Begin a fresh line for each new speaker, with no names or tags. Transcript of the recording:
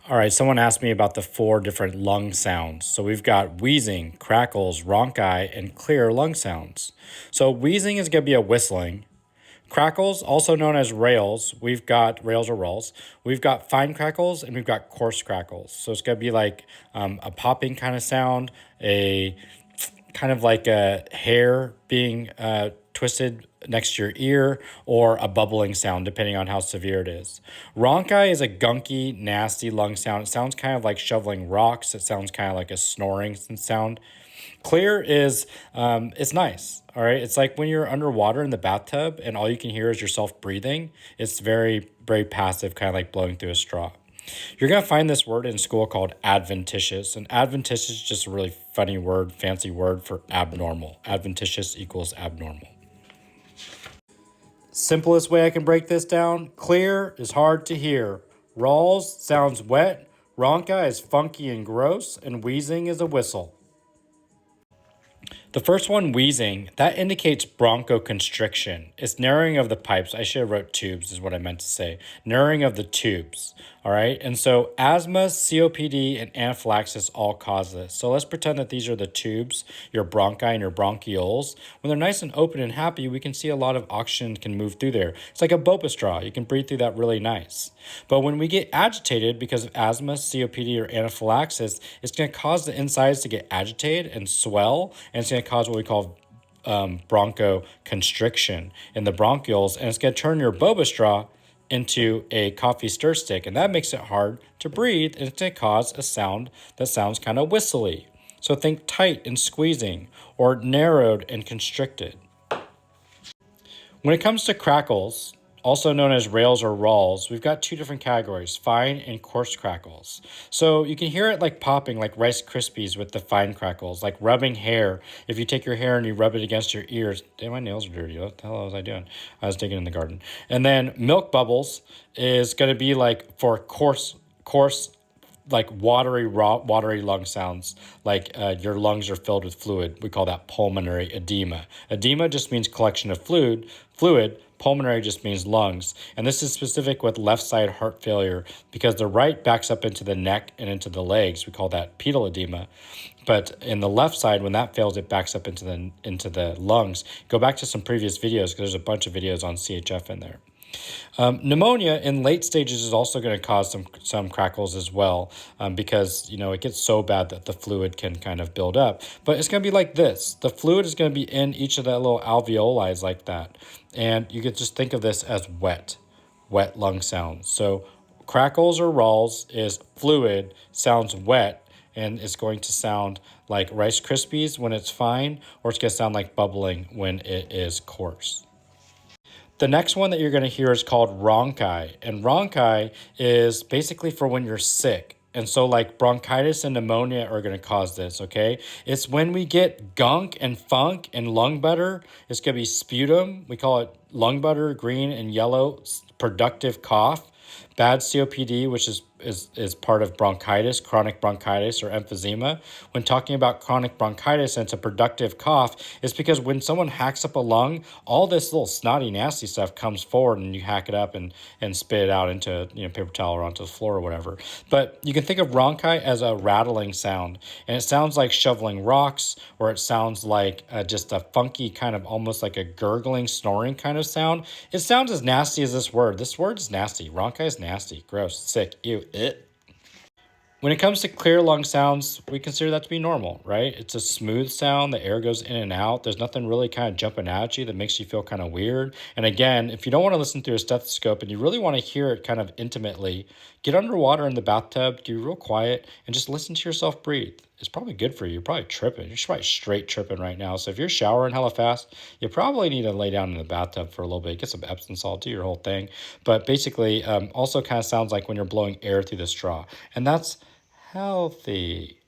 All right, someone asked me about the 4 different lung sounds. So we've got wheezing, crackles, rhonchi, and clear lung sounds. So wheezing is going to be a whistling. Crackles, also known as Rales, we've got Rales or Rales. We've got fine crackles and we've got coarse crackles. So it's going to be like a popping kind of sound, a kind of like a hair being twisted next to your ear, or a bubbling sound, depending on how severe it is. Rhonchi is a gunky, nasty lung sound. It sounds kind of like shoveling rocks. It sounds kind of like a snoring sound. Clear is, it's nice, all right? It's like when you're underwater in the bathtub and all you can hear is yourself breathing. It's very, very passive, kind of like blowing through a straw. You're going to find this word in school called adventitious. And adventitious is just a really funny word, fancy word for abnormal. Adventitious equals abnormal. Simplest way I can break this down, clear is hard to hear. Rawls sounds wet. Rhonchi is funky and gross. And wheezing is a whistle. The first one, wheezing, that indicates bronchoconstriction. It's narrowing of the pipes. I should have wrote tubes is what I meant to say. Narrowing of the tubes, all right? And so asthma, COPD, and anaphylaxis all cause this. So let's pretend that these are the tubes, your bronchi and your bronchioles. When they're nice and open and happy, we can see a lot of oxygen can move through there. It's like a boba straw. You can breathe through that really nice. But when we get agitated because of asthma, COPD, or anaphylaxis, it's going to cause the insides to get agitated and swell, and it's going to cause what we call bronchoconstriction in the bronchioles, and it's going to turn your boba straw into a coffee stir stick, and that makes it hard to breathe, and it's going to cause a sound that sounds kind of whistly. So think tight and squeezing, or narrowed and constricted. When it comes to crackles, also known as Rales or Rales, we've got 2 different categories, fine and coarse crackles. So you can hear it like popping, like Rice Krispies with the fine crackles, like rubbing hair. If you take your hair and you rub it against your ears, damn, my nails are dirty. What the hell was I doing? I was digging in the garden. And then milk bubbles is going to be like for coarse, like watery lung sounds, like your lungs are filled with fluid. We call that pulmonary edema. Edema just means collection of fluid. Pulmonary just means lungs. And this is specific with left side heart failure because the right backs up into the neck and into the legs. We call that pedal edema. But in the left side, when that fails, it backs up into the lungs. Go back to some previous videos because there's a bunch of videos on CHF in there. Pneumonia in late stages is also going to cause some crackles as well because, it gets so bad that the fluid can kind of build up. But it's going to be like this. The fluid is going to be in each of the little alveoli like that. And you could just think of this as wet lung sounds. So crackles or Rales is fluid, sounds wet, and it's going to sound like Rice Krispies when it's fine, or it's going to sound like bubbling when it is coarse. The next one that you're going to hear is called rhonchi, and rhonchi is basically for when you're sick. And so like bronchitis and pneumonia are going to cause this, okay? It's when we get gunk and funk and lung butter. It's going to be sputum. We call it lung butter, green and yellow, productive cough. Bad COPD, which is part of bronchitis, chronic bronchitis, or emphysema. When talking about chronic bronchitis and it's a productive cough, it's because when someone hacks up a lung, all this little snotty, nasty stuff comes forward and you hack it up and spit it out into paper towel or onto the floor or whatever. But you can think of rhonchi as a rattling sound, and it sounds like shoveling rocks, or it sounds like just a funky kind of almost like a gurgling, snoring kind of sound. It sounds as nasty as this word. This word is nasty. Rhonchi is nasty, gross, sick, ew. When it comes to clear lung sounds, we consider that to be normal, right? It's a smooth sound. The air goes in and out. There's nothing really kind of jumping at you that makes you feel kind of weird. And again, if you don't want to listen through a stethoscope and you really want to hear it kind of intimately, get underwater in the bathtub, get real quiet, and just listen to yourself breathe. It's probably good for you. You're probably tripping. You're probably straight tripping right now. So if you're showering hella fast, you probably need to lay down in the bathtub for a little bit. Get some Epsom salt, do your whole thing. But basically, also kind of sounds like when you're blowing air through the straw. And that's healthy.